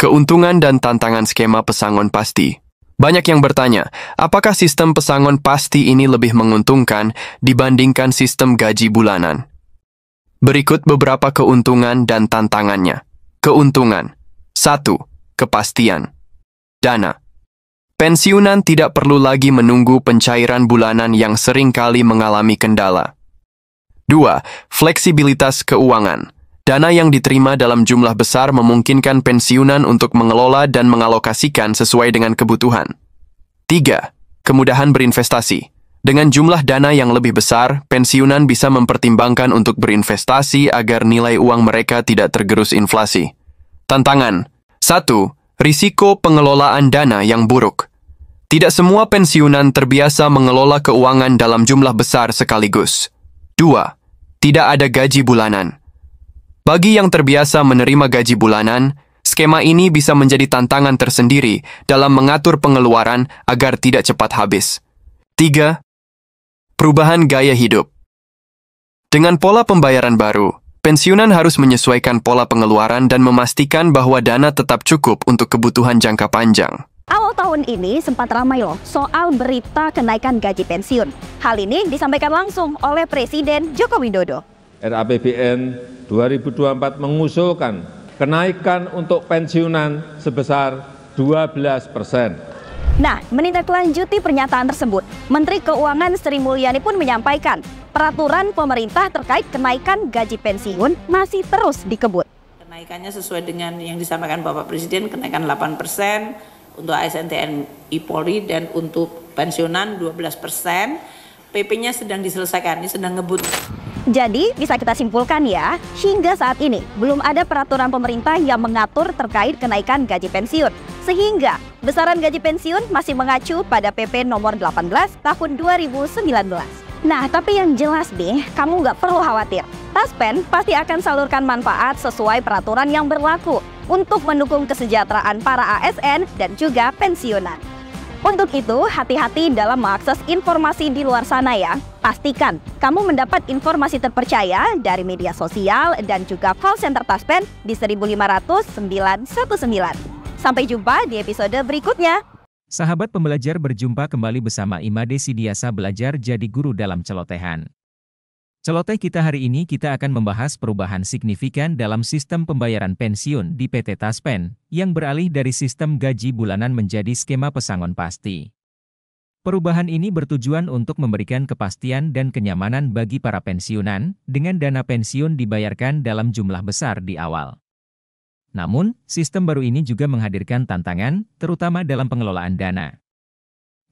Keuntungan dan tantangan skema pesangon pasti. Banyak yang bertanya, apakah sistem pesangon pasti ini lebih menguntungkan dibandingkan sistem gaji bulanan? Berikut beberapa keuntungan dan tantangannya. Keuntungan. 1. Kepastian. Dana. Pensiunan tidak perlu lagi menunggu pencairan bulanan yang seringkali mengalami kendala. 2. Fleksibilitas keuangan. Dana yang diterima dalam jumlah besar memungkinkan pensiunan untuk mengelola dan mengalokasikan sesuai dengan kebutuhan. 3. Kemudahan berinvestasi. Dengan jumlah dana yang lebih besar, pensiunan bisa mempertimbangkan untuk berinvestasi agar nilai uang mereka tidak tergerus inflasi. Tantangan. 1. Risiko pengelolaan dana yang buruk. Tidak semua pensiunan terbiasa mengelola keuangan dalam jumlah besar sekaligus. 2. Tidak ada gaji bulanan. Bagi yang terbiasa menerima gaji bulanan, skema ini bisa menjadi tantangan tersendiri dalam mengatur pengeluaran agar tidak cepat habis. 3. Perubahan gaya hidup. Dengan pola pembayaran baru, pensiunan harus menyesuaikan pola pengeluaran dan memastikan bahwa dana tetap cukup untuk kebutuhan jangka panjang. Awal tahun ini sempat ramai loh soal berita kenaikan gaji pensiun. Hal ini disampaikan langsung oleh Presiden Joko Widodo. RAPBN 2024 mengusulkan kenaikan untuk pensiunan sebesar 12%. Nah, menindaklanjuti pernyataan tersebut, Menteri Keuangan Sri Mulyani pun menyampaikan peraturan pemerintah terkait kenaikan gaji pensiun masih terus dikebut. Kenaikannya sesuai dengan yang disampaikan Bapak Presiden, kenaikan 8% untuk ASN TNI Polri dan untuk pensiunan 12%. PP-nya sedang diselesaikan, ini sedang ngebut. Jadi, bisa kita simpulkan ya, hingga saat ini belum ada peraturan pemerintah yang mengatur terkait kenaikan gaji pensiun. Sehingga, besaran gaji pensiun masih mengacu pada PP nomor 18 tahun 2019. Nah, tapi yang jelas nih, kamu nggak perlu khawatir. Taspen pasti akan salurkan manfaat sesuai peraturan yang berlaku untuk mendukung kesejahteraan para ASN dan juga pensiunan. Untuk itu, hati-hati dalam mengakses informasi di luar sana ya. Pastikan kamu mendapat informasi terpercaya dari media sosial dan juga call center Taspen di 1500 919. Sampai jumpa di episode berikutnya. Sahabat pembelajar, berjumpa kembali bersama Imade Sidiasa belajar jadi guru dalam celotehan. Celoteh kita hari ini kita akan membahas perubahan signifikan dalam sistem pembayaran pensiun di PT Taspen, yang beralih dari sistem gaji bulanan menjadi skema pesangon pasti. Perubahan ini bertujuan untuk memberikan kepastian dan kenyamanan bagi para pensiunan, dengan dana pensiun dibayarkan dalam jumlah besar di awal. Namun, sistem baru ini juga menghadirkan tantangan, terutama dalam pengelolaan dana.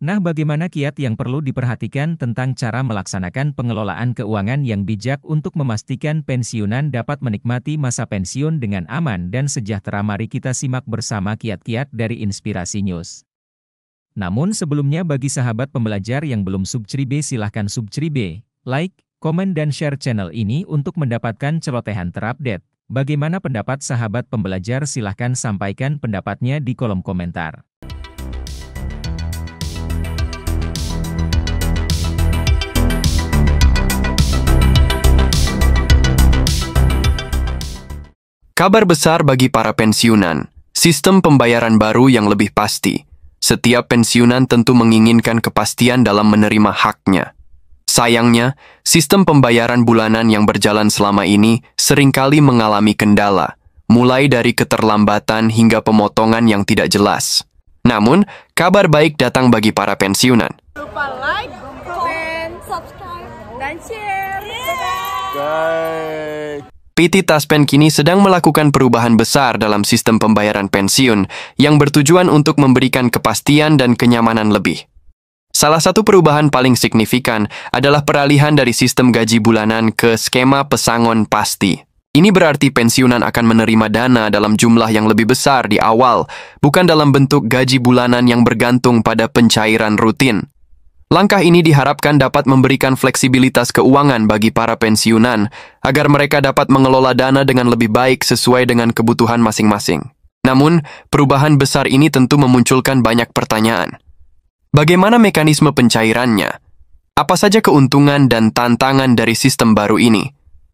Nah, bagaimana kiat yang perlu diperhatikan tentang cara melaksanakan pengelolaan keuangan yang bijak untuk memastikan pensiunan dapat menikmati masa pensiun dengan aman dan sejahtera? Mari kita simak bersama kiat-kiat dari Inspirasi News. Namun sebelumnya, bagi sahabat pembelajar yang belum subscribe, silahkan subscribe, like, komen dan share channel ini untuk mendapatkan celotehan terupdate. Bagaimana pendapat sahabat pembelajar? Silahkan sampaikan pendapatnya di kolom komentar. Kabar besar bagi para pensiunan, sistem pembayaran baru yang lebih pasti. Setiap pensiunan tentu menginginkan kepastian dalam menerima haknya. Sayangnya, sistem pembayaran bulanan yang berjalan selama ini seringkali mengalami kendala, mulai dari keterlambatan hingga pemotongan yang tidak jelas. Namun, kabar baik datang bagi para pensiunan. Jangan lupa like, comment, subscribe, dan share. PT Taspen kini sedang melakukan perubahan besar dalam sistem pembayaran pensiun yang bertujuan untuk memberikan kepastian dan kenyamanan lebih. Salah satu perubahan paling signifikan adalah peralihan dari sistem gaji bulanan ke skema pesangon pasti. Ini berarti pensiunan akan menerima dana dalam jumlah yang lebih besar di awal, bukan dalam bentuk gaji bulanan yang bergantung pada pencairan rutin. Langkah ini diharapkan dapat memberikan fleksibilitas keuangan bagi para pensiunan agar mereka dapat mengelola dana dengan lebih baik sesuai dengan kebutuhan masing-masing. Namun, perubahan besar ini tentu memunculkan banyak pertanyaan. Bagaimana mekanisme pencairannya? Apa saja keuntungan dan tantangan dari sistem baru ini?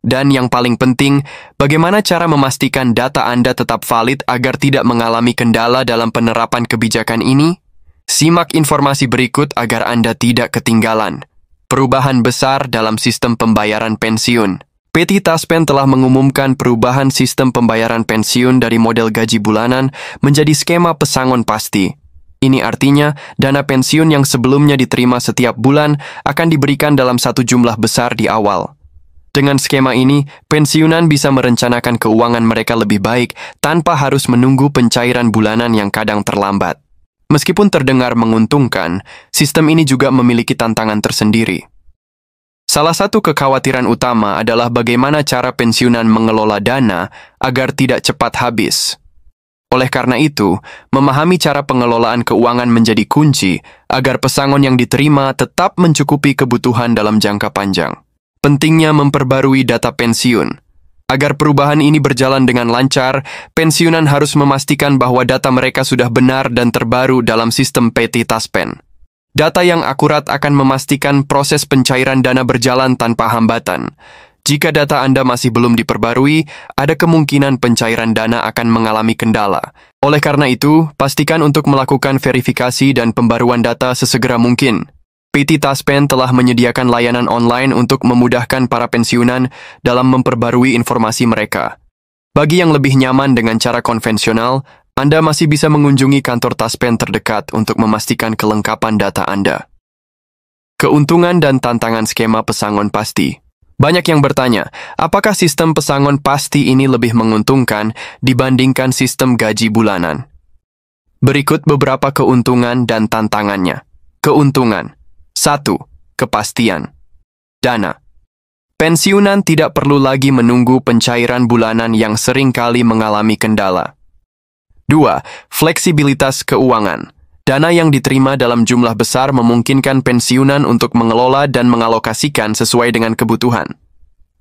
Dan yang paling penting, bagaimana cara memastikan data Anda tetap valid agar tidak mengalami kendala dalam penerapan kebijakan ini? Simak informasi berikut agar Anda tidak ketinggalan. Perubahan besar dalam sistem pembayaran pensiun. PT Taspen telah mengumumkan perubahan sistem pembayaran pensiun dari model gaji bulanan menjadi skema pesangon pasti. Ini artinya, dana pensiun yang sebelumnya diterima setiap bulan akan diberikan dalam satu jumlah besar di awal. Dengan skema ini, pensiunan bisa merencanakan keuangan mereka lebih baik tanpa harus menunggu pencairan bulanan yang kadang terlambat. Meskipun terdengar menguntungkan, sistem ini juga memiliki tantangan tersendiri. Salah satu kekhawatiran utama adalah bagaimana cara pensiunan mengelola dana agar tidak cepat habis. Oleh karena itu, memahami cara pengelolaan keuangan menjadi kunci agar pesangon yang diterima tetap mencukupi kebutuhan dalam jangka panjang. Pentingnya memperbarui data pensiun. Agar perubahan ini berjalan dengan lancar, pensiunan harus memastikan bahwa data mereka sudah benar dan terbaru dalam sistem PT Taspen. Data yang akurat akan memastikan proses pencairan dana berjalan tanpa hambatan. Jika data Anda masih belum diperbarui, ada kemungkinan pencairan dana akan mengalami kendala. Oleh karena itu, pastikan untuk melakukan verifikasi dan pembaruan data sesegera mungkin. PT Taspen telah menyediakan layanan online untuk memudahkan para pensiunan dalam memperbarui informasi mereka. Bagi yang lebih nyaman dengan cara konvensional, Anda masih bisa mengunjungi kantor Taspen terdekat untuk memastikan kelengkapan data Anda. Keuntungan dan tantangan skema pesangon pasti. Banyak yang bertanya, apakah sistem pesangon pasti ini lebih menguntungkan dibandingkan sistem gaji bulanan? Berikut beberapa keuntungan dan tantangannya. Keuntungan. 1. Kepastian. Dana. Pensiunan tidak perlu lagi menunggu pencairan bulanan yang seringkali mengalami kendala. 2. Fleksibilitas keuangan. Dana yang diterima dalam jumlah besar memungkinkan pensiunan untuk mengelola dan mengalokasikan sesuai dengan kebutuhan.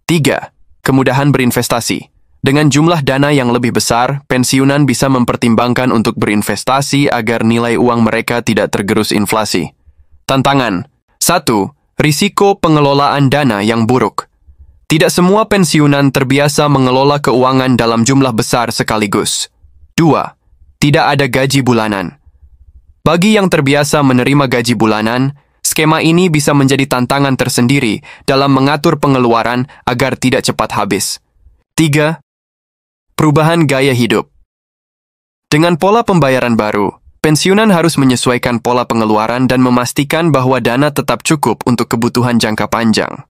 3. Kemudahan berinvestasi. Dengan jumlah dana yang lebih besar, pensiunan bisa mempertimbangkan untuk berinvestasi agar nilai uang mereka tidak tergerus inflasi. Tantangan. 1. Risiko pengelolaan dana yang buruk. Tidak semua pensiunan terbiasa mengelola keuangan dalam jumlah besar sekaligus. 2. Tidak ada gaji bulanan. Bagi yang terbiasa menerima gaji bulanan, skema ini bisa menjadi tantangan tersendiri dalam mengatur pengeluaran agar tidak cepat habis. 3. Perubahan gaya hidup. Dengan pola pembayaran baru, pensiunan harus menyesuaikan pola pengeluaran dan memastikan bahwa dana tetap cukup untuk kebutuhan jangka panjang.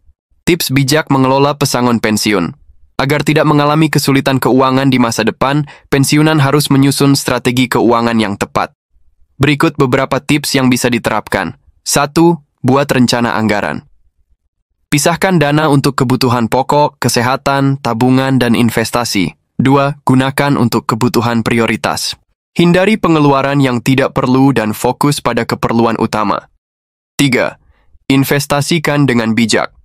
Tips bijak mengelola pesangon pensiun. Agar tidak mengalami kesulitan keuangan di masa depan, pensiunan harus menyusun strategi keuangan yang tepat. Berikut beberapa tips yang bisa diterapkan. 1. Buat rencana anggaran. Pisahkan dana untuk kebutuhan pokok, kesehatan, tabungan, dan investasi. 2. Gunakan untuk kebutuhan prioritas. Hindari pengeluaran yang tidak perlu dan fokus pada keperluan utama. 3. Investasikan dengan bijak.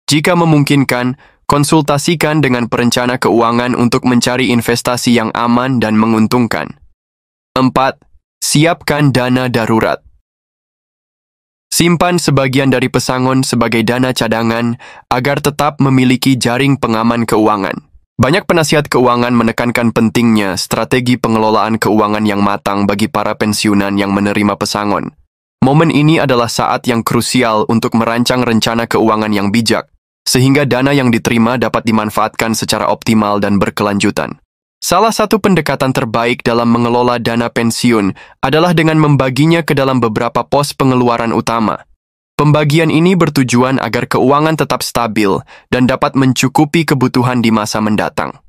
Jika memungkinkan, konsultasikan dengan perencana keuangan untuk mencari investasi yang aman dan menguntungkan. 4. Siapkan dana darurat. Simpan sebagian dari pesangon sebagai dana cadangan agar tetap memiliki jaring pengaman keuangan. Banyak penasihat keuangan menekankan pentingnya strategi pengelolaan keuangan yang matang bagi para pensiunan yang menerima pesangon. Momen ini adalah saat yang krusial untuk merancang rencana keuangan yang bijak, sehingga dana yang diterima dapat dimanfaatkan secara optimal dan berkelanjutan. Salah satu pendekatan terbaik dalam mengelola dana pensiun adalah dengan membaginya ke dalam beberapa pos pengeluaran utama. Pembagian ini bertujuan agar keuangan tetap stabil dan dapat mencukupi kebutuhan di masa mendatang.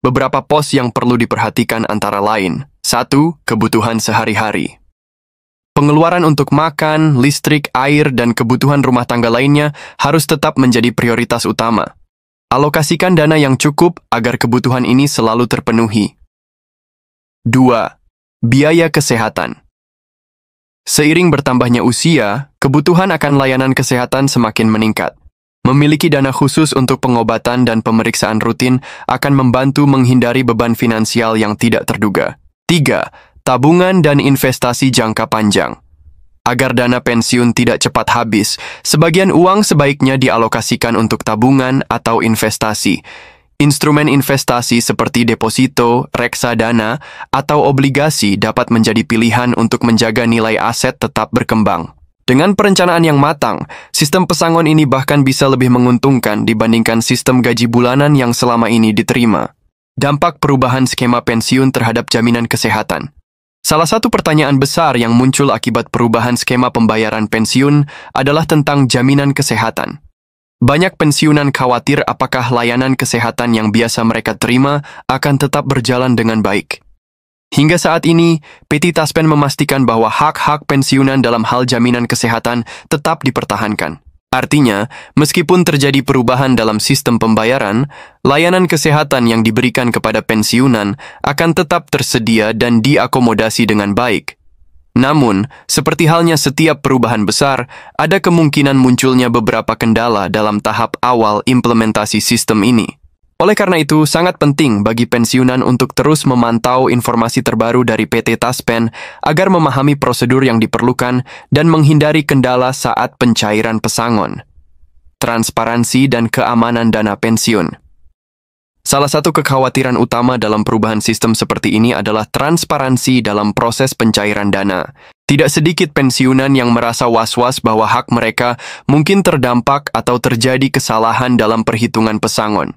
Beberapa pos yang perlu diperhatikan antara lain. 1. Kebutuhan sehari-hari. Pengeluaran untuk makan, listrik, air, dan kebutuhan rumah tangga lainnya harus tetap menjadi prioritas utama. Alokasikan dana yang cukup agar kebutuhan ini selalu terpenuhi. 2. Biaya kesehatan. Seiring bertambahnya usia, kebutuhan akan layanan kesehatan semakin meningkat. Memiliki dana khusus untuk pengobatan dan pemeriksaan rutin akan membantu menghindari beban finansial yang tidak terduga. 3. Tabungan dan investasi jangka panjang. Agar dana pensiun tidak cepat habis, sebagian uang sebaiknya dialokasikan untuk tabungan atau investasi. Instrumen investasi seperti deposito, reksadana, atau obligasi dapat menjadi pilihan untuk menjaga nilai aset tetap berkembang. Dengan perencanaan yang matang, sistem pesangon ini bahkan bisa lebih menguntungkan dibandingkan sistem gaji bulanan yang selama ini diterima. Dampak perubahan skema pensiun terhadap jaminan kesehatan. Salah satu pertanyaan besar yang muncul akibat perubahan skema pembayaran pensiun adalah tentang jaminan kesehatan. Banyak pensiunan khawatir apakah layanan kesehatan yang biasa mereka terima akan tetap berjalan dengan baik. Hingga saat ini, PT Taspen memastikan bahwa hak-hak pensiunan dalam hal jaminan kesehatan tetap dipertahankan. Artinya, meskipun terjadi perubahan dalam sistem pembayaran, layanan kesehatan yang diberikan kepada pensiunan akan tetap tersedia dan diakomodasi dengan baik. Namun, seperti halnya setiap perubahan besar, ada kemungkinan munculnya beberapa kendala dalam tahap awal implementasi sistem ini. Oleh karena itu, sangat penting bagi pensiunan untuk terus memantau informasi terbaru dari PT Taspen agar memahami prosedur yang diperlukan dan menghindari kendala saat pencairan pesangon. Transparansi dan keamanan dana pensiun. Salah satu kekhawatiran utama dalam perubahan sistem seperti ini adalah transparansi dalam proses pencairan dana. Tidak sedikit pensiunan yang merasa was-was bahwa hak mereka mungkin terdampak atau terjadi kesalahan dalam perhitungan pesangon.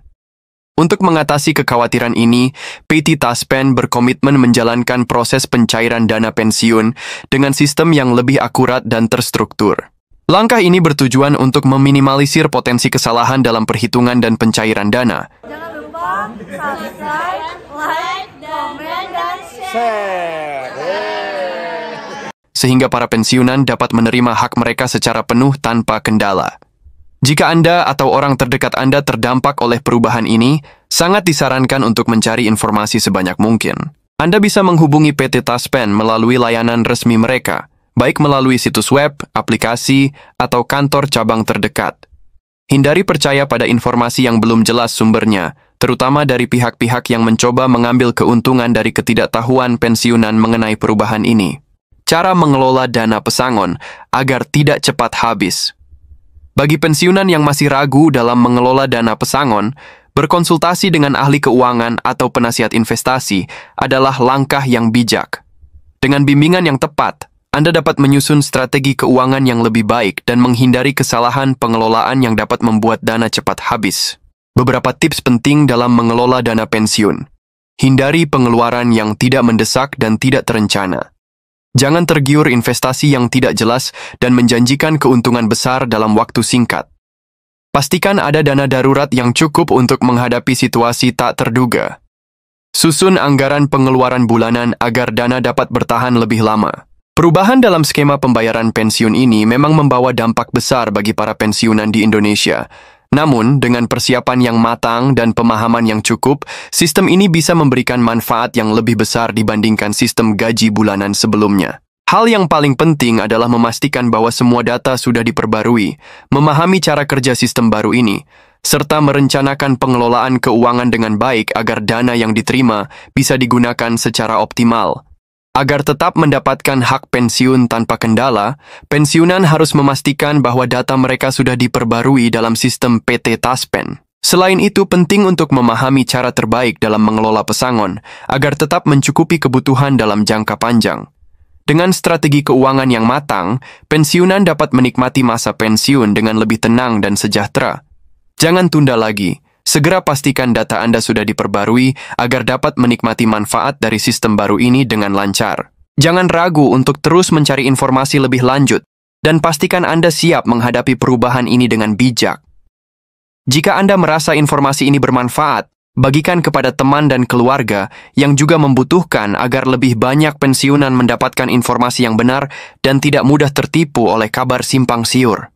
Untuk mengatasi kekhawatiran ini, PT Taspen berkomitmen menjalankan proses pencairan dana pensiun dengan sistem yang lebih akurat dan terstruktur. Langkah ini bertujuan untuk meminimalisir potensi kesalahan dalam perhitungan dan pencairan dana. Jangan lupa subscribe, like, komen, dan share. Sehingga para pensiunan dapat menerima hak mereka secara penuh tanpa kendala. Jika Anda atau orang terdekat Anda terdampak oleh perubahan ini, sangat disarankan untuk mencari informasi sebanyak mungkin. Anda bisa menghubungi PT Taspen melalui layanan resmi mereka, baik melalui situs web, aplikasi, atau kantor cabang terdekat. Hindari percaya pada informasi yang belum jelas sumbernya, terutama dari pihak-pihak yang mencoba mengambil keuntungan dari ketidaktahuan pensiunan mengenai perubahan ini. Cara mengelola dana pesangon agar tidak cepat habis. Bagi pensiunan yang masih ragu dalam mengelola dana pesangon, berkonsultasi dengan ahli keuangan atau penasihat investasi adalah langkah yang bijak. Dengan bimbingan yang tepat, Anda dapat menyusun strategi keuangan yang lebih baik dan menghindari kesalahan pengelolaan yang dapat membuat dana cepat habis. Beberapa tips penting dalam mengelola dana pensiun. Hindari pengeluaran yang tidak mendesak dan tidak terencana. Jangan tergiur investasi yang tidak jelas dan menjanjikan keuntungan besar dalam waktu singkat. Pastikan ada dana darurat yang cukup untuk menghadapi situasi tak terduga. Susun anggaran pengeluaran bulanan agar dana dapat bertahan lebih lama. Perubahan dalam skema pembayaran pensiun ini memang membawa dampak besar bagi para pensiunan di Indonesia. Namun, dengan persiapan yang matang dan pemahaman yang cukup, sistem ini bisa memberikan manfaat yang lebih besar dibandingkan sistem gaji bulanan sebelumnya. Hal yang paling penting adalah memastikan bahwa semua data sudah diperbarui, memahami cara kerja sistem baru ini, serta merencanakan pengelolaan keuangan dengan baik agar dana yang diterima bisa digunakan secara optimal. Agar tetap mendapatkan hak pensiun tanpa kendala, pensiunan harus memastikan bahwa data mereka sudah diperbarui dalam sistem PT Taspen. Selain itu, penting untuk memahami cara terbaik dalam mengelola pesangon, agar tetap mencukupi kebutuhan dalam jangka panjang. Dengan strategi keuangan yang matang, pensiunan dapat menikmati masa pensiun dengan lebih tenang dan sejahtera. Jangan tunda lagi. Segera pastikan data Anda sudah diperbarui agar dapat menikmati manfaat dari sistem baru ini dengan lancar. Jangan ragu untuk terus mencari informasi lebih lanjut, dan pastikan Anda siap menghadapi perubahan ini dengan bijak. Jika Anda merasa informasi ini bermanfaat, bagikan kepada teman dan keluarga yang juga membutuhkan agar lebih banyak pensiunan mendapatkan informasi yang benar dan tidak mudah tertipu oleh kabar simpang siur.